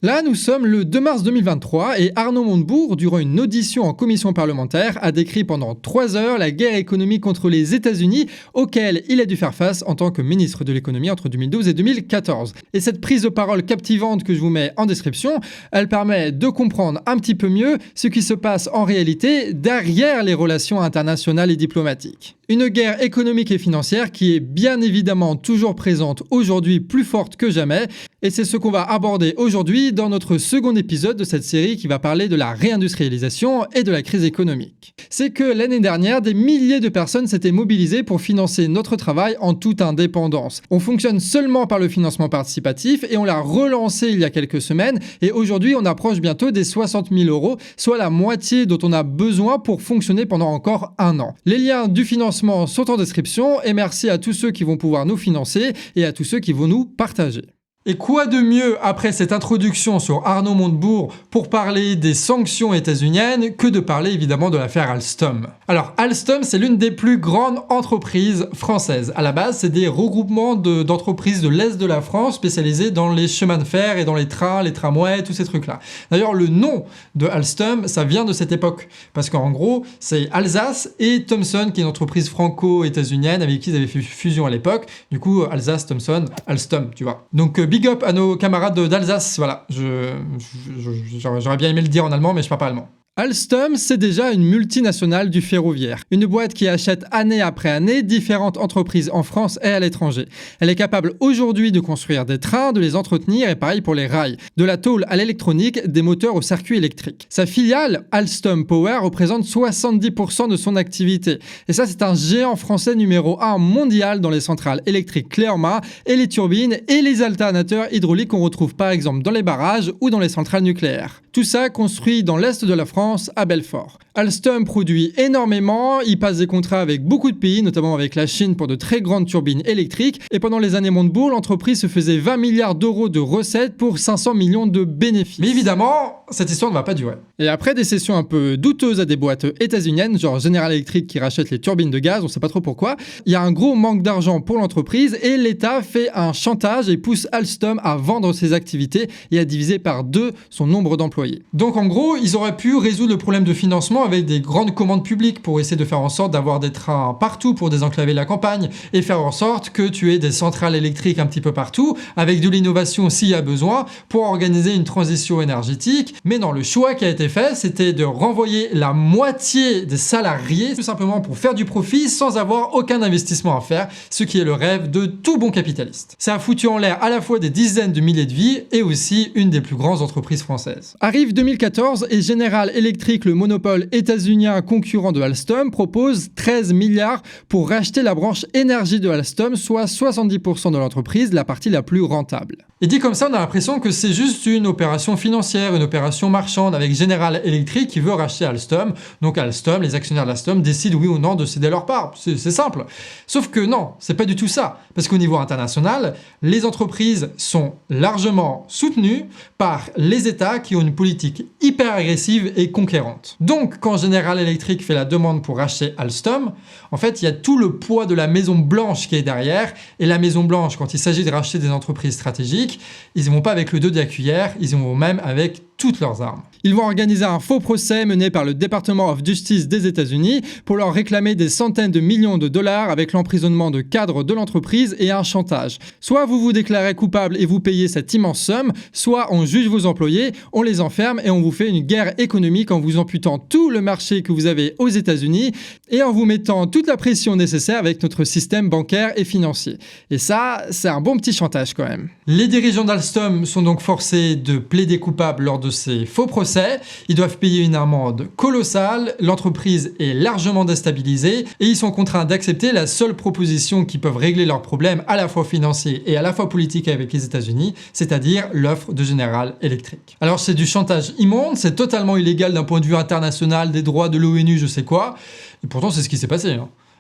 Là, nous sommes le 2 mars 2023 et Arnaud Montebourg, durant une audition en commission parlementaire, a décrit pendant 3 heures la guerre économique contre les États-Unis auquel il a dû faire face en tant que ministre de l'économie entre 2012 et 2014. Et cette prise de parole captivante que je vous mets en description, elle permet de comprendre un petit peu mieux ce qui se passe en réalité derrière les relations internationales et diplomatiques. Une guerre économique et financière qui est bien évidemment toujours présente aujourd'hui, plus forte que jamais, et c'est ce qu'on va aborder aujourd'hui dans notre second épisode de cette série qui va parler de la réindustrialisation et de la crise économique. C'est que l'année dernière, des milliers de personnes s'étaient mobilisées pour financer notre travail en toute indépendance. On fonctionne seulement par le financement participatif et on l'a relancé il y a quelques semaines et aujourd'hui on approche bientôt des 60 000 €, soit la moitié dont on a besoin pour fonctionner pendant encore 1 an. Les liens du financement sont en description et merci à tous ceux qui vont pouvoir nous financer et à tous ceux qui vont nous partager. Et quoi de mieux après cette introduction sur Arnaud Montebourg pour parler des sanctions états-uniennes que de parler évidemment de l'affaire Alstom. Alors Alstom, c'est l'une des plus grandes entreprises françaises. À la base, c'est des regroupements d'entreprises de l'Est de la France spécialisées dans les chemins de fer et dans les trains, les tramways, tous ces trucs-là. D'ailleurs, le nom de Alstom, ça vient de cette époque. Parce qu'en gros, c'est Alsace et Thomson, qui est une entreprise franco-états-unienne avec qui ils avaient fait fusion à l'époque. Du coup, Alsace, Thomson, Alstom, tu vois. Donc, big up à nos camarades d'Alsace, voilà. J'aurais bien aimé le dire en allemand, mais je parle pas allemand. Alstom, c'est déjà une multinationale du ferroviaire. Une boîte qui achète année après année différentes entreprises en France et à l'étranger. Elle est capable aujourd'hui de construire des trains, de les entretenir et pareil pour les rails. De la tôle à l'électronique, des moteurs au circuit électrique. Sa filiale, Alstom Power, représente 70% de son activité. Et ça, c'est un géant français numéro 1 mondial dans les centrales électriques clés en main et les turbines et les alternateurs hydrauliques qu'on retrouve par exemple dans les barrages ou dans les centrales nucléaires. Tout ça construit dans l'Est de la France, à Belfort. Alstom produit énormément, il passe des contrats avec beaucoup de pays, notamment avec la Chine pour de très grandes turbines électriques, et pendant les années Montebourg, l'entreprise se faisait 20 milliards d'euros de recettes pour 500 millions de bénéfices. Mais évidemment, cette histoire ne va pas durer. Et après des sessions un peu douteuses à des boîtes états-uniennes, genre General Electric qui rachète les turbines de gaz, on sait pas trop pourquoi, il y a un gros manque d'argent pour l'entreprise et l'État fait un chantage et pousse Alstom à vendre ses activités et à diviser par 2 son nombre d'employés. Donc en gros, ils auraient pu résoudre le problème de financement avec des grandes commandes publiques pour essayer de faire en sorte d'avoir des trains partout pour désenclaver la campagne et faire en sorte que tu aies des centrales électriques un petit peu partout avec de l'innovation s'il y a besoin pour organiser une transition énergétique. Mais non, le choix qui a été fait, c'était de renvoyer la moitié des salariés tout simplement pour faire du profit sans avoir aucun investissement à faire, ce qui est le rêve de tout bon capitaliste. Ça a foutu en l'air à la fois des dizaines de milliers de vies et aussi une des plus grandes entreprises françaises. Arrive 2014 et General Electric, le monopole états-unien concurrent de Alstom, propose 13 milliards pour racheter la branche énergie de Alstom, soit 70% de l'entreprise, la partie la plus rentable. Et dit comme ça, on a l'impression que c'est juste une opération financière, une opération marchande avec General Electric qui veut racheter Alstom. Donc Alstom, les actionnaires d'Alstom décident oui ou non de céder leur part. C'est simple. Sauf que non, c'est pas du tout ça. Parce qu'au niveau international, les entreprises sont largement soutenues par les États qui ont une politique hyper agressive et conquérante. Donc, quand General Electric fait la demande pour racheter Alstom, en fait, il y a tout le poids de la Maison Blanche qui est derrière. Et la Maison Blanche, quand il s'agit de racheter des entreprises stratégiques, ils ne vont pas avec le dos de la cuillère, ils y vont même avec toutes leurs armes. Ils vont organiser un faux procès mené par le Department of Justice des États-Unis pour leur réclamer des centaines de millions de dollars avec l'emprisonnement de cadres de l'entreprise et un chantage. Soit vous vous déclarez coupable et vous payez cette immense somme, soit on juge vos employés, on les enferme et on vous fait une guerre économique en vous amputant tout le marché que vous avez aux États-Unis et en vous mettant toute la pression nécessaire avec notre système bancaire et financier. Et ça, c'est un bon petit chantage quand même. Les dirigeants d'Alstom sont donc forcés de plaider coupable lors de ces faux procès. Ils doivent payer une amende colossale, l'entreprise est largement déstabilisée et ils sont contraints d'accepter la seule proposition qui peuvent régler leurs problèmes à la fois financiers et à la fois politiques avec les États-Unis, c'est-à-dire l'offre de General Electric. Alors c'est du chantage immonde, c'est totalement illégal d'un point de vue international, des droits de l'ONU, je sais quoi, et pourtant c'est ce qui s'est passé.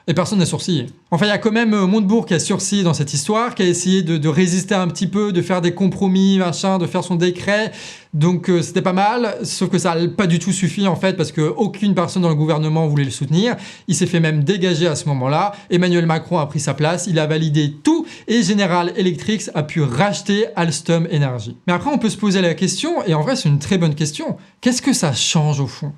Et personne n'a sourcillé. Enfin, il y a quand même Montebourg qui a sursis dans cette histoire, qui a essayé de résister un petit peu, de faire des compromis, machin, de faire son décret. Donc c'était pas mal, sauf que ça n'a pas du tout suffi en fait, parce qu'aucune personne dans le gouvernement voulait le soutenir. Il s'est fait même dégager à ce moment-là. Emmanuel Macron a pris sa place, il a validé tout, et General Electric a pu racheter Alstom Energy. Mais après, on peut se poser la question, et en vrai, c'est une très bonne question. Qu'est-ce que ça change au fond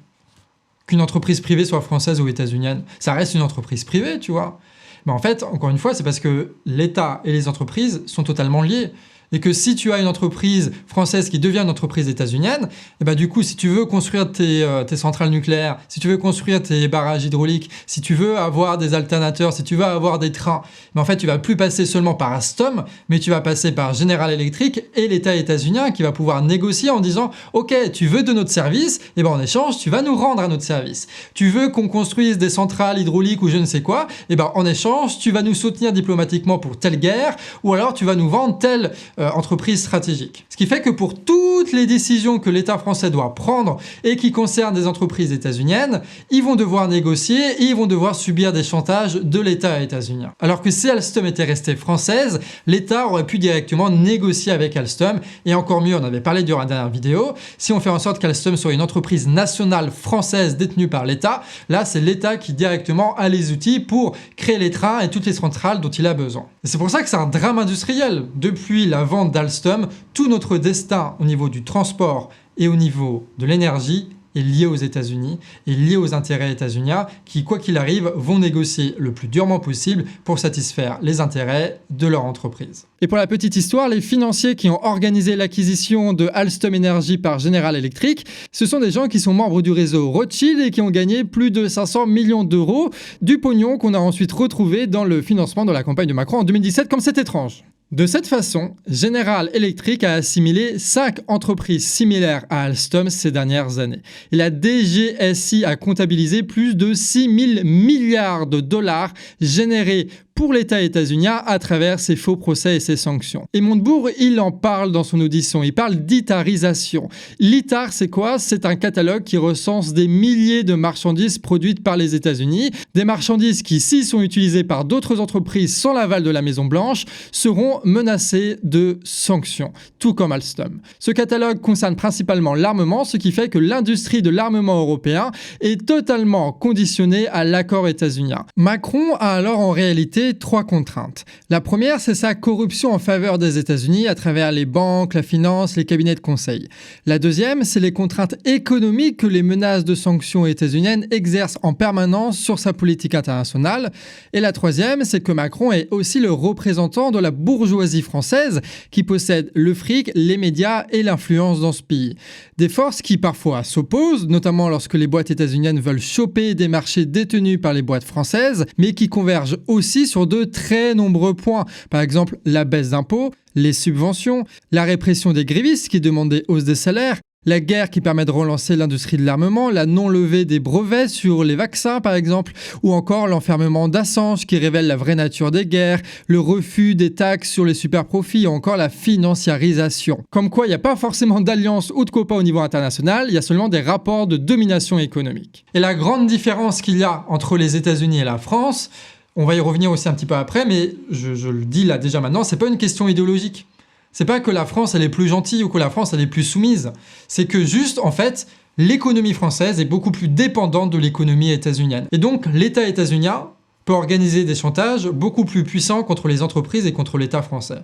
qu'une entreprise privée soit française ou états-unienne? Ça reste une entreprise privée, tu vois. Mais en fait, encore une fois, c'est parce que l'État et les entreprises sont totalement liés. Et que si tu as une entreprise française qui devient une entreprise états-unienne, et bah du coup, si tu veux construire tes centrales nucléaires, si tu veux construire tes barrages hydrauliques, si tu veux avoir des alternateurs, si tu veux avoir des trains, mais en fait, tu vas plus passer seulement par Alstom, mais tu vas passer par General Electric et l'État états-unien qui va pouvoir négocier en disant « Ok, tu veux de notre service, et ben en échange, tu vas nous rendre à notre service. Tu veux qu'on construise des centrales hydrauliques ou je ne sais quoi, et ben en échange, tu vas nous soutenir diplomatiquement pour telle guerre, ou alors tu vas nous vendre telle entreprise stratégique. » Ce qui fait que pour toutes les décisions que l'État français doit prendre et qui concernent des entreprises états-uniennes, ils vont devoir négocier et ils vont devoir subir des chantages de l'État états-unien. Alors que si Alstom était restée française, l'État aurait pu directement négocier avec Alstom, et encore mieux, on avait parlé durant la dernière vidéo, si on fait en sorte qu'Alstom soit une entreprise nationale française détenue par l'État, là c'est l'État qui directement a les outils pour créer les trains et toutes les centrales dont il a besoin. Et c'est pour ça que c'est un drame industriel. Depuis la vente d'Alstom, tout notre destin au niveau du transport et au niveau de l'énergie est lié aux États-Unis et lié aux intérêts états-uniens qui, quoi qu'il arrive, vont négocier le plus durement possible pour satisfaire les intérêts de leur entreprise. Et pour la petite histoire, les financiers qui ont organisé l'acquisition de Alstom Energy par General Electric, ce sont des gens qui sont membres du réseau Rothschild et qui ont gagné plus de 500 millions d'euros, du pognon qu'on a ensuite retrouvé dans le financement de la campagne de Macron en 2017, comme c'est étrange. De cette façon, General Electric a assimilé 5 entreprises similaires à Alstom ces dernières années. Et la DGSI a comptabilisé plus de 6 000 milliards de dollars générés pour l'État états-unien à travers ses faux procès et ses sanctions. Et Montebourg, il en parle dans son audition, il parle d'ITARisation. L'ITAR, c'est quoi? C'est un catalogue qui recense des milliers de marchandises produites par les États-Unis, des marchandises qui, s'ils sont utilisées par d'autres entreprises sans l'aval de la Maison-Blanche, seront menacées de sanctions, tout comme Alstom. Ce catalogue concerne principalement l'armement, ce qui fait que l'industrie de l'armement européen est totalement conditionnée à l'accord états-unien. Macron a alors en réalité 3 contraintes. La première, c'est sa corruption en faveur des États-Unis à travers les banques, la finance, les cabinets de conseil. La deuxième, c'est les contraintes économiques que les menaces de sanctions états-uniennes exercent en permanence sur sa politique internationale. Et la troisième, c'est que Macron est aussi le représentant de la bourgeoisie française qui possède le fric, les médias et l'influence dans ce pays. Des forces qui parfois s'opposent, notamment lorsque les boîtes états-uniennes veulent choper des marchés détenus par les boîtes françaises, mais qui convergent aussi sur de très nombreux points. Par exemple, la baisse d'impôts, les subventions, la répression des grévistes qui demandent des hausses des salaires, la guerre qui permet de relancer l'industrie de l'armement, la non-levée des brevets sur les vaccins par exemple, ou encore l'enfermement d'Assange qui révèle la vraie nature des guerres, le refus des taxes sur les super-profits, ou encore la financiarisation. Comme quoi, il n'y a pas forcément d'alliance ou de copains au niveau international, il y a seulement des rapports de domination économique. Et la grande différence qu'il y a entre les États-Unis et la France, on va y revenir aussi un petit peu après, mais je le dis là déjà maintenant, c'est pas une question idéologique. C'est pas que la France elle est plus gentille ou que la France elle est plus soumise. C'est que juste, en fait, l'économie française est beaucoup plus dépendante de l'économie états-unienne. Et donc, l'État états-unien peut organiser des chantages beaucoup plus puissants contre les entreprises et contre l'État français.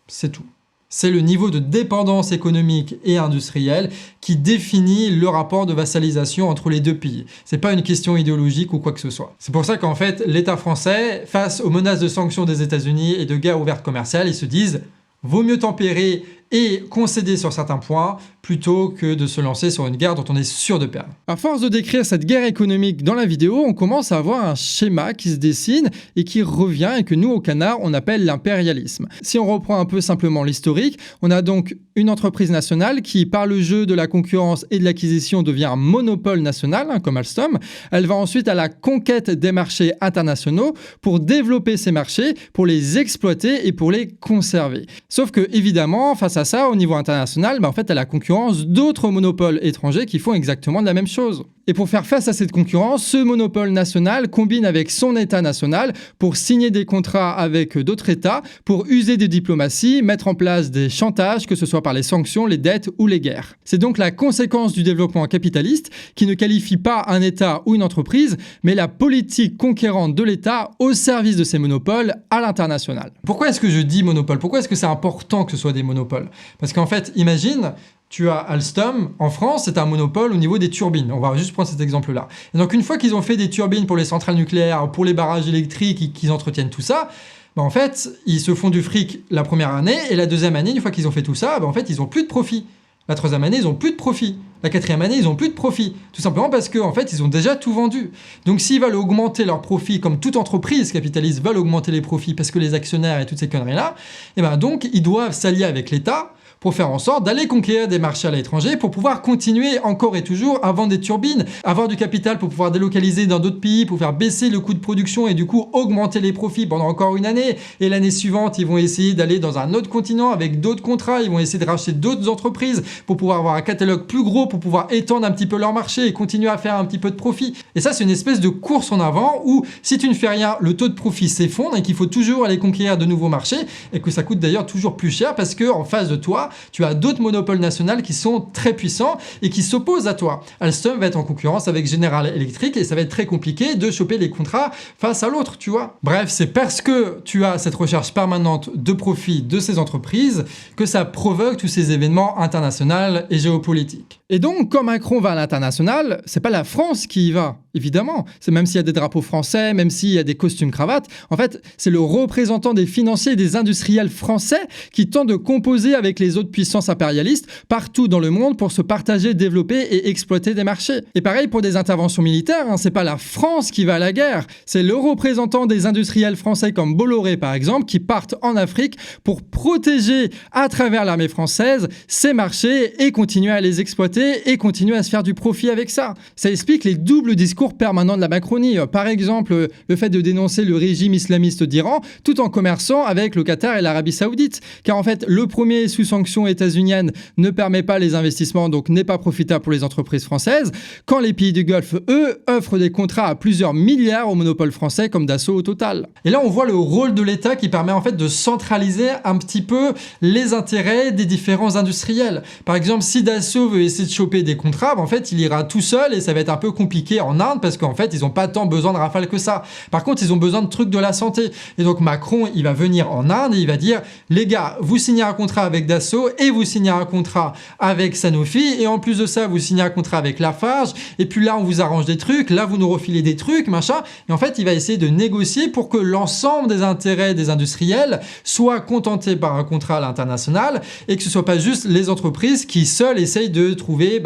C'est tout. C'est le niveau de dépendance économique et industrielle qui définit le rapport de vassalisation entre les deux pays. C'est pas une question idéologique ou quoi que ce soit. C'est pour ça qu'en fait, l'État français, face aux menaces de sanctions des États-Unis et de guerre ouverte commerciale, ils se disent « vaut mieux tempérer et concéder sur certains points plutôt que de se lancer sur une guerre dont on est sûr de perdre. » À force de décrire cette guerre économique dans la vidéo, on commence à avoir un schéma qui se dessine et qui revient et que nous, au Canard, on appelle l'impérialisme. Si on reprend un peu simplement l'historique, on a donc une entreprise nationale qui, par le jeu de la concurrence et de l'acquisition, devient un monopole national, comme Alstom. Elle va ensuite à la conquête des marchés internationaux pour développer ces marchés, pour les exploiter et pour les conserver. Sauf que, évidemment, face à ça, au niveau international, en fait, elle a la concurrence d'autres monopoles étrangers qui font exactement la même chose. Et pour faire face à cette concurrence, ce monopole national combine avec son État national pour signer des contrats avec d'autres États, pour user de diplomatie, mettre en place des chantages, que ce soit par les sanctions, les dettes ou les guerres. C'est donc la conséquence du développement capitaliste qui ne qualifie pas un État ou une entreprise, mais la politique conquérante de l'État au service de ces monopoles à l'international. Pourquoi est-ce que je dis monopole ? Pourquoi est-ce que c'est important que ce soit des monopoles ? Parce qu'en fait, imagine, tu as Alstom, en France, c'est un monopole au niveau des turbines. On va juste prendre cet exemple-là. Et donc, une fois qu'ils ont fait des turbines pour les centrales nucléaires, pour les barrages électriques, qu'ils entretiennent tout ça, en fait, ils se font du fric la première année, et la deuxième année, une fois qu'ils ont fait tout ça, en fait, ils n'ont plus de profit. La troisième année, ils n'ont plus de profit. La quatrième année, ils n'ont plus de profit. Tout simplement parce qu'en fait, ils ont déjà tout vendu. Donc, s'ils veulent augmenter leurs profits, comme toute entreprise capitaliste veulent augmenter les profits parce que les actionnaires et toutes ces conneries-là, donc, ils doivent s'allier avec l'État pour faire en sorte d'aller conquérir des marchés à l'étranger pour pouvoir continuer encore et toujours à vendre des turbines, avoir du capital pour pouvoir délocaliser dans d'autres pays, pour faire baisser le coût de production et du coup augmenter les profits pendant encore une année. Et l'année suivante, ils vont essayer d'aller dans un autre continent avec d'autres contrats, ils vont essayer de racheter d'autres entreprises pour pouvoir avoir un catalogue plus gros, pour pouvoir étendre un petit peu leur marché et continuer à faire un petit peu de profit. Et ça, c'est une espèce de course en avant où si tu ne fais rien, le taux de profit s'effondre et qu'il faut toujours aller conquérir de nouveaux marchés et que ça coûte d'ailleurs toujours plus cher parce qu'en face de toi, tu as d'autres monopoles nationaux qui sont très puissants et qui s'opposent à toi. Alstom va être en concurrence avec General Electric et ça va être très compliqué de choper les contrats face à l'autre, tu vois. Bref, c'est parce que tu as cette recherche permanente de profit de ces entreprises que ça provoque tous ces événements internationaux et géopolitiques. Et donc, quand Macron va à l'international, c'est pas la France qui y va, évidemment. C'est même s'il y a des drapeaux français, même s'il y a des costumes cravates. En fait, c'est le représentant des financiers et des industriels français qui tente de composer avec les autres puissances impérialistes partout dans le monde pour se partager, développer et exploiter des marchés. Et pareil pour des interventions militaires, c'est pas la France qui va à la guerre, c'est le représentant des industriels français comme Bolloré par exemple qui partent en Afrique pour protéger à travers l'armée française ces marchés et continuer à les exploiter et continuer à se faire du profit avec ça. Ça explique les doubles discours permanents de la Macronie. Par exemple, le fait de dénoncer le régime islamiste d'Iran tout en commerçant avec le Qatar et l'Arabie Saoudite. Car en fait, le premier sous sanctions états-uniennes ne permet pas les investissements, donc n'est pas profitable pour les entreprises françaises, quand les pays du Golfe, eux, offrent des contrats à plusieurs milliards aux monopoles français comme Dassault ou Total. Et là, on voit le rôle de l'État qui permet en fait de centraliser un petit peu les intérêts des différents industriels. Par exemple, si Dassault veut essayer de choper des contrats, en fait, il ira tout seul et ça va être un peu compliqué en Inde parce qu'en fait, ils n'ont pas tant besoin de Rafale que ça. Par contre, ils ont besoin de trucs de la santé. Et donc, Macron, il va venir en Inde et il va dire, les gars, vous signez un contrat avec Dassault et vous signez un contrat avec Sanofi et en plus de ça, vous signez un contrat avec Lafarge et puis là, on vous arrange des trucs, là, vous nous refilez des trucs, machin. Et en fait, il va essayer de négocier pour que l'ensemble des intérêts des industriels soient contentés par un contrat à l'international et que ce soit pas juste les entreprises qui seules essayent de trouver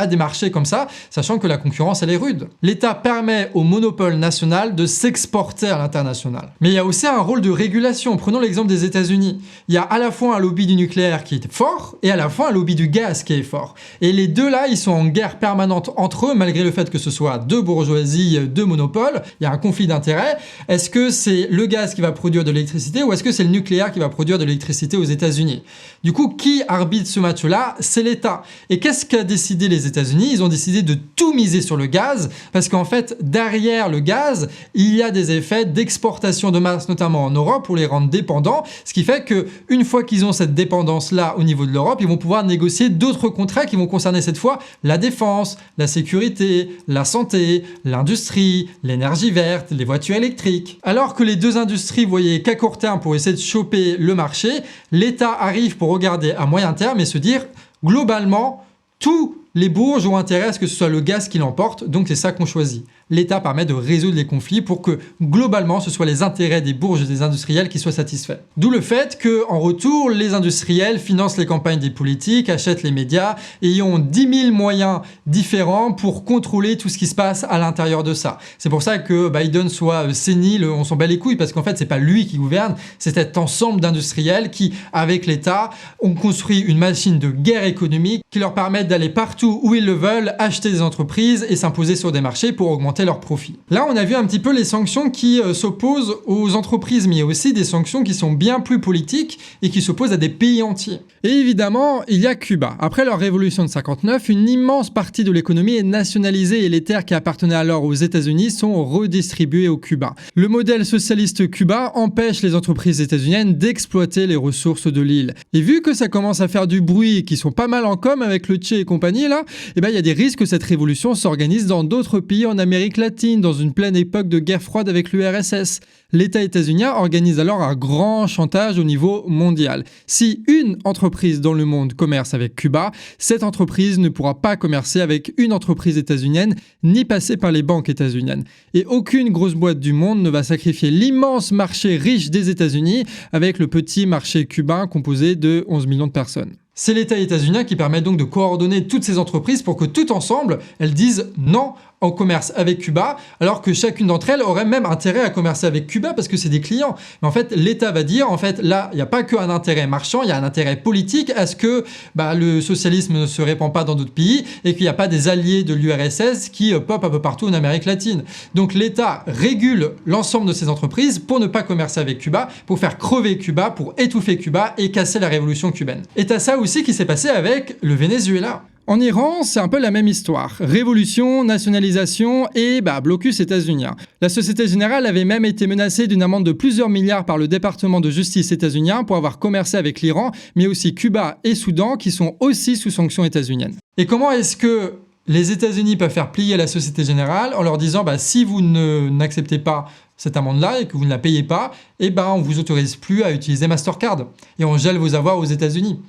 des marchés comme ça, sachant que la concurrence, elle est rude. L'État permet au monopole national de s'exporter à l'international. Mais il y a aussi un rôle de régulation. Prenons l'exemple des États-Unis. Il y a à la fois un lobby du nucléaire qui est fort et à la fois un lobby du gaz qui est fort. Et les deux là, ils sont en guerre permanente entre eux, malgré le fait que ce soit deux bourgeoisies, deux monopoles. Il y a un conflit d'intérêts. Est-ce que c'est le gaz qui va produire de l'électricité ou est-ce que c'est le nucléaire qui va produire de l'électricité aux États-Unis? Du coup, qui arbitre ce match-là? C'est l'État. Et qu'est-ce qu'a décidé les États-Unis? Ils ont décidé de tout miser sur le gaz parce qu'en fait, derrière le gaz, il y a des effets d'exportation de masse, notamment en Europe, pour les rendre dépendants. Ce qui fait que une fois qu'ils ont cette dépendance-là au niveau de l'Europe, ils vont pouvoir négocier d'autres contrats qui vont concerner cette fois la défense, la sécurité, la santé, l'industrie, l'énergie verte, les voitures électriques. Alors que les deux industries voyaient qu'à court terme pour essayer de choper le marché, l'État arrive pour regarder à moyen terme et se dire globalement, tous les bourges ont intérêt à ce que ce soit le gaz qui l'emporte, donc c'est ça qu'on choisit. L'État permet de résoudre les conflits pour que, globalement, ce soit les intérêts des bourges et des industriels qui soient satisfaits. D'où le fait qu'en retour, les industriels financent les campagnes des politiques, achètent les médias et ont 10 000 moyens différents pour contrôler tout ce qui se passe à l'intérieur de ça. C'est pour ça que Biden soit sénile, on s'en bat les couilles, parce qu'en fait, c'est pas lui qui gouverne, c'est cet ensemble d'industriels qui, avec l'État, ont construit une machine de guerre économique qui leur permet d'aller partout partout où ils le veulent, acheter des entreprises et s'imposer sur des marchés pour augmenter leurs profits. Là, on a vu un petit peu les sanctions qui s'opposent aux entreprises, mais il y a aussi des sanctions qui sont bien plus politiques et qui s'opposent à des pays entiers. Et évidemment, il y a Cuba. Après leur révolution de 59, une immense partie de l'économie est nationalisée et les terres qui appartenaient alors aux États-Unis sont redistribuées aux Cubains. Le modèle socialiste cubain empêche les entreprises états-uniennes d'exploiter les ressources de l'île. Et vu que ça commence à faire du bruit et qu'ils sont pas mal en com avec le Che et compagnie là, il y a des risques que cette révolution s'organise dans d'autres pays en Amérique latine, dans une pleine époque de guerre froide avec l'URSS. L'État états-unien organise alors un grand chantage au niveau mondial. Si une entreprise dans le monde commerce avec Cuba, cette entreprise ne pourra pas commercer avec une entreprise états-unienne ni passer par les banques états-uniennes. Et aucune grosse boîte du monde ne va sacrifier l'immense marché riche des États-Unis avec le petit marché cubain composé de 11 millions de personnes. C'est l'État états-unien qui permet donc de coordonner toutes ces entreprises pour que tout ensemble, elles disent non en commerce avec Cuba, alors que chacune d'entre elles aurait même intérêt à commercer avec Cuba parce que c'est des clients. Mais en fait, l'État va dire, là, il n'y a pas qu'un intérêt marchand, il y a un intérêt politique à ce que le socialisme ne se répand pas dans d'autres pays et qu'il n'y a pas des alliés de l'URSS qui popent un peu partout en Amérique latine. Donc l'État régule l'ensemble de ces entreprises pour ne pas commercer avec Cuba, pour faire crever Cuba, pour étouffer Cuba et casser la révolution cubaine. Et t'as ça aussi qui s'est passé avec le Venezuela. En Iran, c'est un peu la même histoire. Révolution, nationalisation et blocus états-unien. La Société Générale avait même été menacée d'une amende de plusieurs milliards par le département de justice états-unien pour avoir commercé avec l'Iran, mais aussi Cuba et Soudan qui sont aussi sous sanctions états-uniennes. Et comment est-ce que les États-Unis peuvent faire plier la Société Générale en leur disant si vous n'acceptez pas cette amende-là et que vous ne la payez pas, on vous autorise plus à utiliser Mastercard et on gèle vos avoirs aux États-Unis.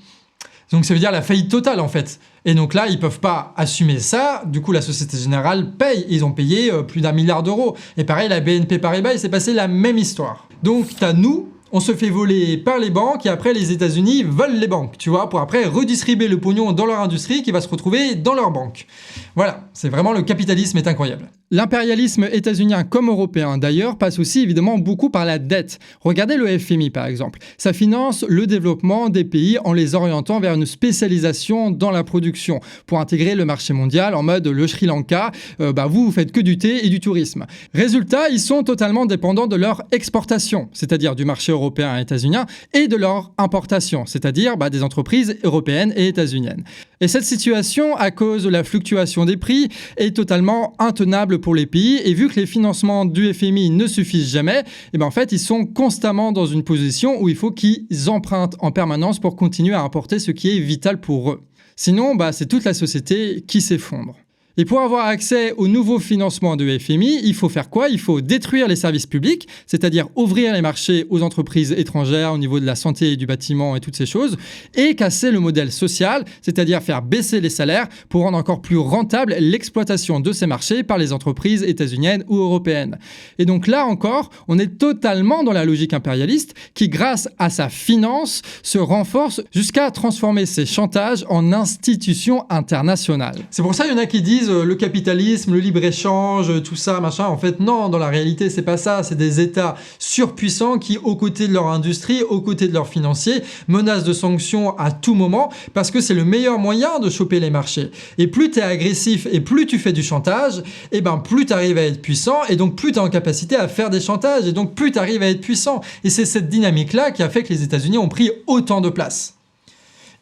Donc ça veut dire la faillite totale en fait. Et donc là, ils peuvent pas assumer ça. Du coup, la Société Générale paye. Ils ont payé plus d'1 milliard d'euros. Et pareil, la BNP Paribas, il s'est passé la même histoire. Donc t'as nous, on se fait voler par les banques et après les États-Unis volent les banques, tu vois, pour après redistribuer le pognon dans leur industrie qui va se retrouver dans leur banque. Voilà, c'est vraiment le capitalisme est incroyable. L'impérialisme états-unien comme européen d'ailleurs passe aussi évidemment beaucoup par la dette. Regardez le FMI par exemple. Ça finance le développement des pays en les orientant vers une spécialisation dans la production pour intégrer le marché mondial en mode le Sri Lanka, vous faites que du thé et du tourisme. Résultat, ils sont totalement dépendants de leur exportation, c'est-à-dire du marché européen et états-unien, et de leur importation, c'est-à-dire des entreprises européennes et états-uniennes. Et cette situation, à cause de la fluctuation des prix, est totalement intenable pour les pays. Et vu que les financements du FMI ne suffisent jamais, en fait, ils sont constamment dans une position où il faut qu'ils empruntent en permanence pour continuer à importer ce qui est vital pour eux. Sinon, c'est toute la société qui s'effondre. Et pour avoir accès aux nouveaux financements de FMI, il faut faire quoi ? Il faut détruire les services publics, c'est-à-dire ouvrir les marchés aux entreprises étrangères au niveau de la santé et du bâtiment et toutes ces choses, et casser le modèle social, c'est-à-dire faire baisser les salaires pour rendre encore plus rentable l'exploitation de ces marchés par les entreprises états-uniennes ou européennes. Et donc là encore, on est totalement dans la logique impérialiste qui, grâce à sa finance, se renforce jusqu'à transformer ses chantages en institutions internationales. C'est pour ça qu'il y en a qui disent le capitalisme, le libre-échange, tout ça, machin. En fait, non, dans la réalité, c'est pas ça. C'est des États surpuissants qui, aux côtés de leur industrie, aux côtés de leurs financiers, menacent de sanctions à tout moment parce que c'est le meilleur moyen de choper les marchés. Et plus tu es agressif et plus tu fais du chantage, plus tu arrives à être puissant et donc plus tu es en capacité à faire des chantages et donc plus tu arrives à être puissant. Et c'est cette dynamique-là qui a fait que les États-Unis ont pris autant de place.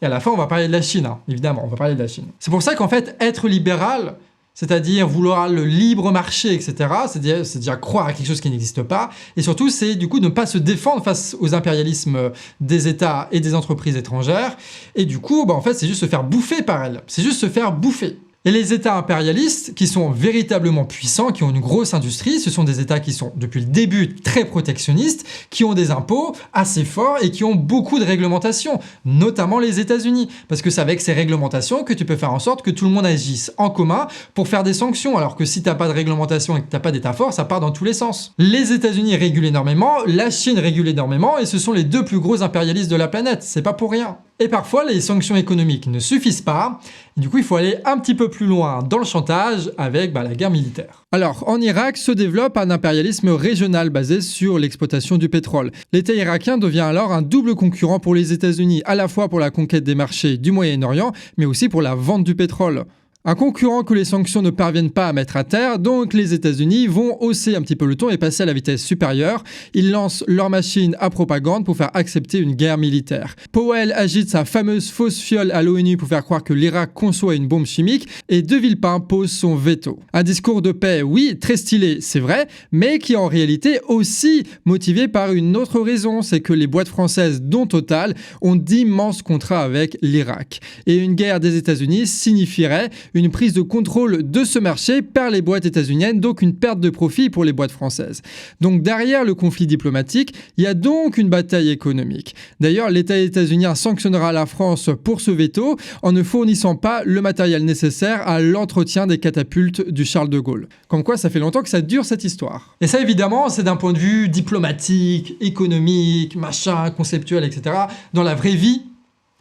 Et à la fin, on va parler de la Chine, évidemment, on va parler de la Chine. C'est pour ça qu'en fait, être libéral, c'est-à-dire vouloir le libre marché, etc., c'est-à-dire croire à quelque chose qui n'existe pas, et surtout, c'est du coup ne pas se défendre face aux impérialismes des États et des entreprises étrangères, et du coup, en fait, c'est juste se faire bouffer par elles, c'est juste se faire bouffer. Et les États impérialistes, qui sont véritablement puissants, qui ont une grosse industrie, ce sont des États qui sont, depuis le début, très protectionnistes, qui ont des impôts assez forts et qui ont beaucoup de réglementations, notamment les États-Unis. Parce que c'est avec ces réglementations que tu peux faire en sorte que tout le monde agisse en commun pour faire des sanctions, alors que si t'as pas de réglementation et que t'as pas d'État fort, ça part dans tous les sens. Les États-Unis régulent énormément, la Chine régule énormément, et ce sont les deux plus gros impérialistes de la planète, c'est pas pour rien. Et parfois, les sanctions économiques ne suffisent pas, et du coup, il faut aller un petit peu plus loin dans le chantage avec la guerre militaire. Alors, en Irak se développe un impérialisme régional basé sur l'exploitation du pétrole. L'État irakien devient alors un double concurrent pour les États-Unis, à la fois pour la conquête des marchés du Moyen-Orient, mais aussi pour la vente du pétrole. Un concurrent que les sanctions ne parviennent pas à mettre à terre, donc les États-Unis vont hausser un petit peu le ton et passer à la vitesse supérieure. Ils lancent leur machine à propagande pour faire accepter une guerre militaire. Powell agite sa fameuse fausse fiole à l'ONU pour faire croire que l'Irak conçoit une bombe chimique et De Villepin pose son veto. Un discours de paix, oui, très stylé, c'est vrai, mais qui est en réalité aussi motivé par une autre raison, c'est que les boîtes françaises, dont Total, ont d'immenses contrats avec l'Irak. Et une guerre des États-Unis signifierait une prise de contrôle de ce marché par les boîtes états-uniennes, donc une perte de profit pour les boîtes françaises. Donc derrière le conflit diplomatique, il y a donc une bataille économique. D'ailleurs, l'État états-unien sanctionnera la France pour ce veto en ne fournissant pas le matériel nécessaire à l'entretien des catapultes du Charles de Gaulle. Comme quoi, ça fait longtemps que ça dure cette histoire. Et ça, évidemment, c'est d'un point de vue diplomatique, économique, machin, conceptuel, etc. Dans la vraie vie,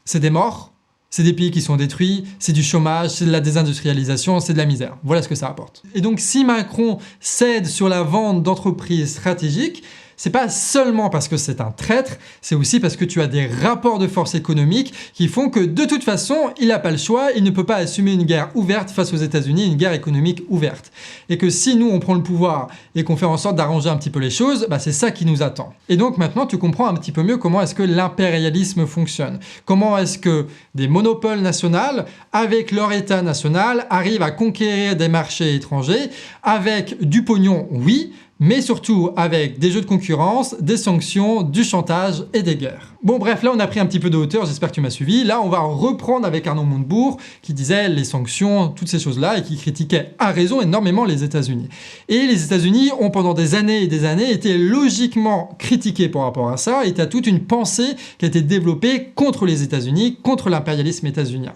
c'est des morts. C'est des pays qui sont détruits, c'est du chômage, c'est de la désindustrialisation, c'est de la misère. Voilà ce que ça apporte. Et donc si Macron cède sur la vente d'entreprises stratégiques, c'est pas seulement parce que c'est un traître, c'est aussi parce que tu as des rapports de force économiques qui font que de toute façon, il n'a pas le choix, il ne peut pas assumer une guerre ouverte face aux États-Unis, une guerre économique ouverte. Et que si nous, on prend le pouvoir et qu'on fait en sorte d'arranger un petit peu les choses, c'est ça qui nous attend. Et donc maintenant, tu comprends un petit peu mieux comment est-ce que l'impérialisme fonctionne. Comment est-ce que des monopoles nationaux, avec leur État national, arrivent à conquérir des marchés étrangers avec du pognon, oui, mais surtout avec des jeux de concurrence, des sanctions, du chantage et des guerres. Bon bref, là on a pris un petit peu de hauteur, j'espère que tu m'as suivi. Là on va reprendre avec Arnaud Montebourg qui disait les sanctions, toutes ces choses-là et qui critiquait à raison énormément les États-Unis. Et les États-Unis ont pendant des années et des années été logiquement critiqués par rapport à ça et tu as toute une pensée qui a été développée contre les États-Unis, contre l'impérialisme états-unien.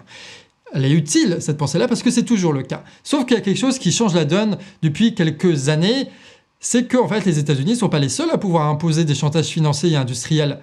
Elle est utile cette pensée-là parce que c'est toujours le cas. Sauf qu'il y a quelque chose qui change la donne depuis quelques années, c'est qu'en fait les États-Unis ne sont pas les seuls à pouvoir imposer des chantages financiers et industriels.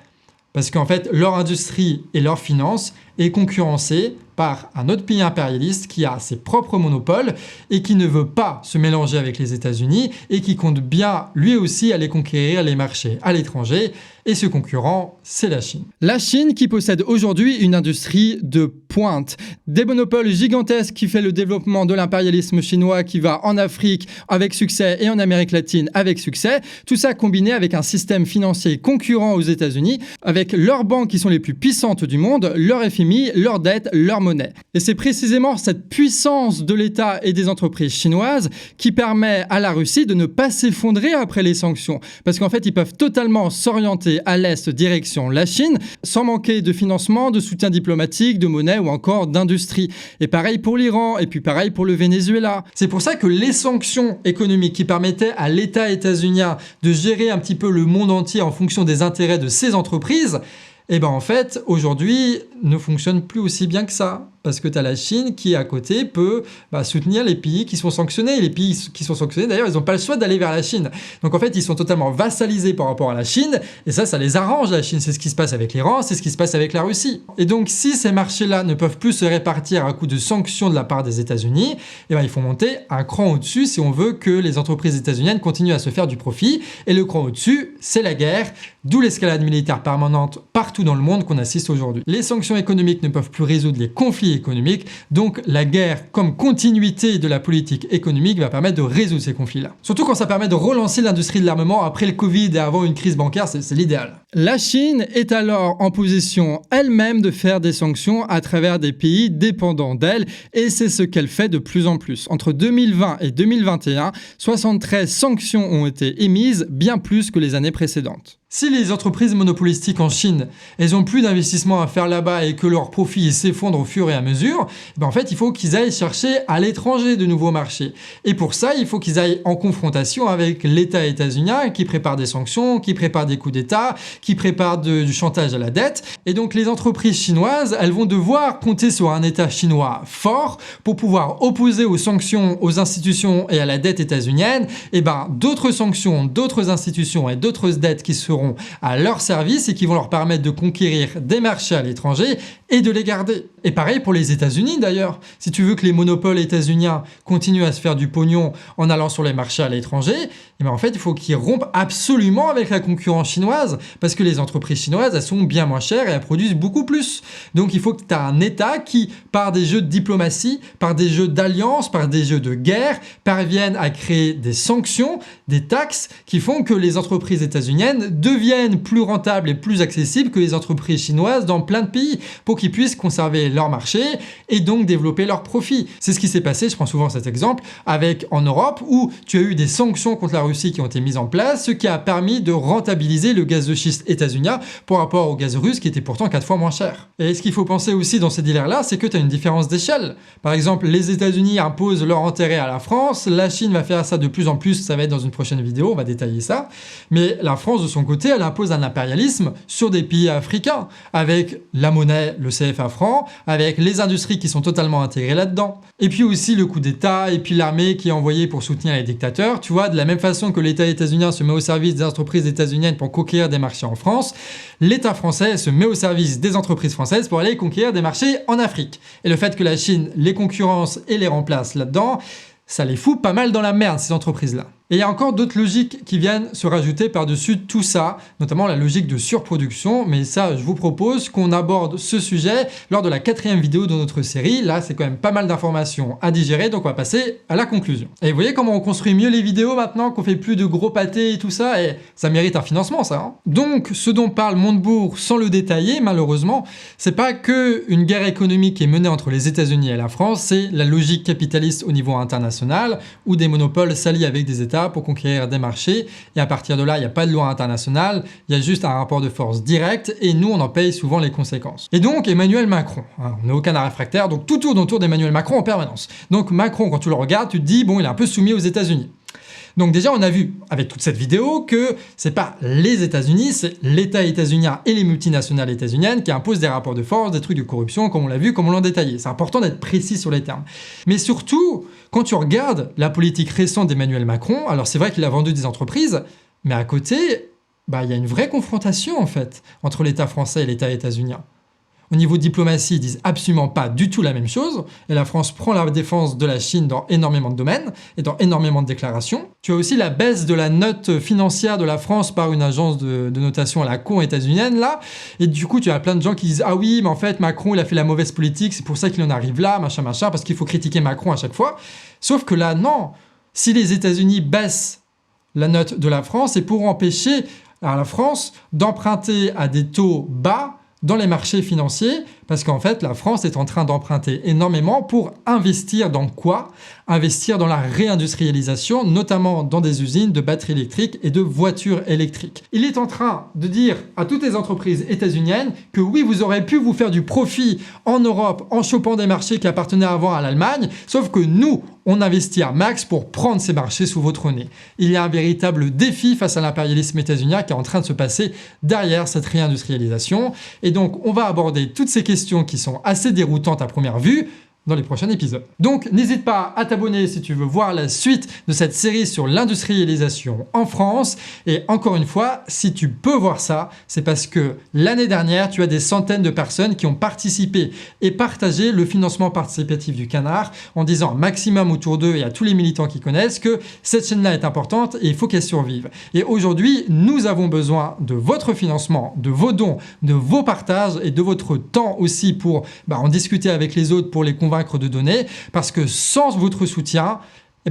Parce qu'en fait, leur industrie et leur finance est concurrencée par un autre pays impérialiste qui a ses propres monopoles et qui ne veut pas se mélanger avec les États-Unis et qui compte bien lui aussi aller conquérir les marchés à l'étranger. Et ce concurrent, c'est la Chine. La Chine qui possède aujourd'hui une industrie de pointe. Des monopoles gigantesques qui fait le développement de l'impérialisme chinois qui va en Afrique avec succès et en Amérique latine avec succès. Tout ça combiné avec un système financier concurrent aux États-Unis, avec leurs banques qui sont les plus puissantes du monde, leur FMI, leur dette, leur monnaie. Et c'est précisément cette puissance de l'État et des entreprises chinoises qui permet à la Russie de ne pas s'effondrer après les sanctions. Parce qu'en fait, ils peuvent totalement s'orienter à l'est direction la Chine sans manquer de financement, de soutien diplomatique, de monnaie ou encore d'industrie. Et pareil pour l'Iran et puis pareil pour le Venezuela. C'est pour ça que les sanctions économiques qui permettaient à l'État états-unien de gérer un petit peu le monde entier en fonction des intérêts de ses entreprises, en fait, aujourd'hui, ne fonctionne plus aussi bien que ça. Parce que tu as la Chine qui, à côté, peut soutenir les pays qui sont sanctionnés. Et les pays qui sont sanctionnés, d'ailleurs, ils n'ont pas le choix d'aller vers la Chine. Donc en fait, ils sont totalement vassalisés par rapport à la Chine. Et ça les arrange, la Chine. C'est ce qui se passe avec l'Iran, c'est ce qui se passe avec la Russie. Et donc, si ces marchés-là ne peuvent plus se répartir à coup de sanctions de la part des États-Unis, il faut monter un cran au-dessus si on veut que les entreprises états-uniennes continuent à se faire du profit. Et le cran au-dessus, c'est la guerre, d'où l'escalade militaire permanente partout dans le monde qu'on assiste aujourd'hui. Les sanctions économiques ne peuvent plus résoudre les conflits économiques, donc la guerre comme continuité de la politique économique va permettre de résoudre ces conflits-là. Surtout quand ça permet de relancer l'industrie de l'armement après le Covid et avant une crise bancaire, c'est l'idéal. La Chine est alors en position elle-même de faire des sanctions à travers des pays dépendants d'elle et c'est ce qu'elle fait de plus en plus. Entre 2020 et 2021, 73 sanctions ont été émises, bien plus que les années précédentes. Si les entreprises monopolistiques en Chine, elles ont plus d'investissements à faire là-bas et que leurs profits s'effondrent au fur et à mesure, en fait, il faut qu'ils aillent chercher à l'étranger de nouveaux marchés. Et pour ça, il faut qu'ils aillent en confrontation avec l'État états-unien qui prépare des sanctions, qui prépare des coups d'État, qui prépare du chantage à la dette. Et donc, les entreprises chinoises, elles vont devoir compter sur un État chinois fort pour pouvoir opposer aux sanctions, aux institutions et à la dette états-unienne, d'autres sanctions, d'autres institutions et d'autres dettes qui seront à leur service et qui vont leur permettre de conquérir des marchés à l'étranger et de les garder. Et pareil pour les États-Unis d'ailleurs. Si tu veux que les monopoles états-uniens continuent à se faire du pognon en allant sur les marchés à l'étranger, eh ben en fait, il faut qu'ils rompent absolument avec la concurrence chinoise parce que les entreprises chinoises, elles sont bien moins chères et elles produisent beaucoup plus. Donc il faut que tu aies un État qui, par des jeux de diplomatie, par des jeux d'alliance, par des jeux de guerre, parvienne à créer des sanctions, des taxes qui font que les entreprises états-uniennes deviennent plus rentables et plus accessibles que les entreprises chinoises dans plein de pays pour qu'ils puissent conserver leur marché et donc développer leurs profits. C'est ce qui s'est passé, je prends souvent cet exemple, en Europe où tu as eu des sanctions contre la Russie qui ont été mises en place, ce qui a permis de rentabiliser le gaz de schiste états-unien par rapport au gaz russe qui était pourtant 4 fois moins cher. Et ce qu'il faut penser aussi dans ces dealers-là, c'est que tu as une différence d'échelle. Par exemple, les États-Unis imposent leur intérêt à la France, la Chine va faire ça de plus en plus, ça va être dans une prochaine vidéo, on va détailler ça, mais la France de son côté, elle impose un impérialisme sur des pays africains, avec la monnaie, le CFA franc, avec les industries qui sont totalement intégrées là-dedans. Et puis aussi le coup d'État, et puis l'armée qui est envoyée pour soutenir les dictateurs. Tu vois, de la même façon que l'État états-unien se met au service des entreprises états-uniennes pour conquérir des marchés en France, l'État français se met au service des entreprises françaises pour aller conquérir des marchés en Afrique. Et le fait que la Chine les concurrence et les remplace là-dedans, ça les fout pas mal dans la merde, ces entreprises-là. Et il y a encore d'autres logiques qui viennent se rajouter par-dessus tout ça, notamment la logique de surproduction, mais ça, je vous propose qu'on aborde ce sujet lors de la 4e vidéo de notre série. Là, c'est quand même pas mal d'informations à digérer, donc on va passer à la conclusion. Et vous voyez comment on construit mieux les vidéos maintenant, qu'on fait plus de gros pâtés et tout ça, et ça mérite un financement, ça. Hein. Donc, ce dont parle Montebourg, sans le détailler, malheureusement, c'est pas que une guerre économique qui est menée entre les États-Unis et la France, c'est la logique capitaliste au niveau international, où des monopoles s'allient avec des États pour conquérir des marchés, et à partir de là, il n'y a pas de loi internationale, il y a juste un rapport de force direct, et nous, on en paye souvent les conséquences. Et donc, Emmanuel Macron, hein, on n'est aucun réfractaire, donc tout tourne autour d'Emmanuel Macron en permanence. Donc Macron, quand tu le regardes, tu te dis, bon, il est un peu soumis aux États-Unis. Donc déjà, on a vu avec toute cette vidéo que c'est pas les États-Unis, c'est l'État états-unien et les multinationales états-uniennes qui imposent des rapports de force, des trucs de corruption, comme on l'a vu, comme on l'a détaillé. C'est important d'être précis sur les termes. Mais surtout, quand tu regardes la politique récente d'Emmanuel Macron, alors c'est vrai qu'il a vendu des entreprises, mais à côté, il y a une vraie confrontation en fait entre l'État français et l'État états-unien. Au niveau diplomatie, ils disent absolument pas du tout la même chose, et la France prend la défense de la Chine dans énormément de domaines et dans énormément de déclarations. Tu as aussi la baisse de la note financière de la France par une agence de notation à la con états-unienne, là, et du coup, tu as plein de gens qui disent « Ah oui, mais en fait, Macron, il a fait la mauvaise politique, c'est pour ça qu'il en arrive là, machin, machin, parce qu'il faut critiquer Macron à chaque fois. » Sauf que là, non. Si les États-Unis baissent la note de la France, c'est pour empêcher à la France d'emprunter à des taux bas dans les marchés financiers, parce qu'en fait, la France est en train d'emprunter énormément pour investir dans quoi? Investir dans la réindustrialisation, notamment dans des usines de batteries électriques et de voitures électriques. Il est en train de dire à toutes les entreprises états-uniennes que oui, vous aurez pu vous faire du profit en Europe en chopant des marchés qui appartenaient avant à l'Allemagne, sauf que nous, on investit à max pour prendre ces marchés sous votre nez. Il y a un véritable défi face à l'impérialisme états-unien qui est en train de se passer derrière cette réindustrialisation. Et donc, on va aborder toutes ces questions qui sont assez déroutantes à première vue dans les prochains épisodes. Donc n'hésite pas à t'abonner si tu veux voir la suite de cette série sur l'industrialisation en France. Et encore une fois, si tu peux voir ça, c'est parce que l'année dernière, tu as des centaines de personnes qui ont participé et partagé le financement participatif du Canard en disant maximum autour d'eux et à tous les militants qui connaissent que cette chaîne-là est importante et il faut qu'elle survive. Et aujourd'hui, nous avons besoin de votre financement, de vos dons, de vos partages et de votre temps aussi pour en discuter avec les autres, pour les convaincre de donner, parce que sans votre soutien,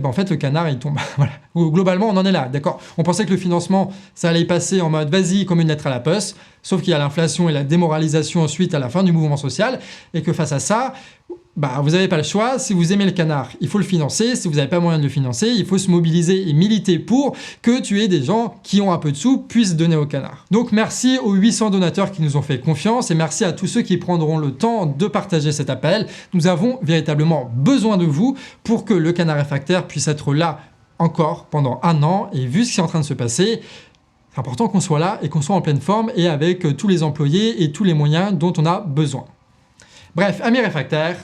en fait le Canard il tombe. Voilà. Globalement on en est là, d'accord. On pensait que le financement ça allait passer en mode vas-y comme une lettre à la poste, sauf qu'il y a l'inflation et la démoralisation ensuite à la fin du mouvement social, et que face à ça, vous n'avez pas le choix. Si vous aimez le Canard, il faut le financer. Si vous n'avez pas moyen de le financer, il faut se mobiliser et militer pour que tu aies des gens qui ont un peu de sous puissent donner au Canard. Donc merci aux 800 donateurs qui nous ont fait confiance et merci à tous ceux qui prendront le temps de partager cet appel. Nous avons véritablement besoin de vous pour que le Canard réfractaire puisse être là encore pendant 1 an. Et vu ce qui est en train de se passer, c'est important qu'on soit là et qu'on soit en pleine forme et avec tous les employés et tous les moyens dont on a besoin. Bref, amis réfractaires,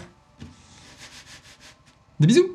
des bisous!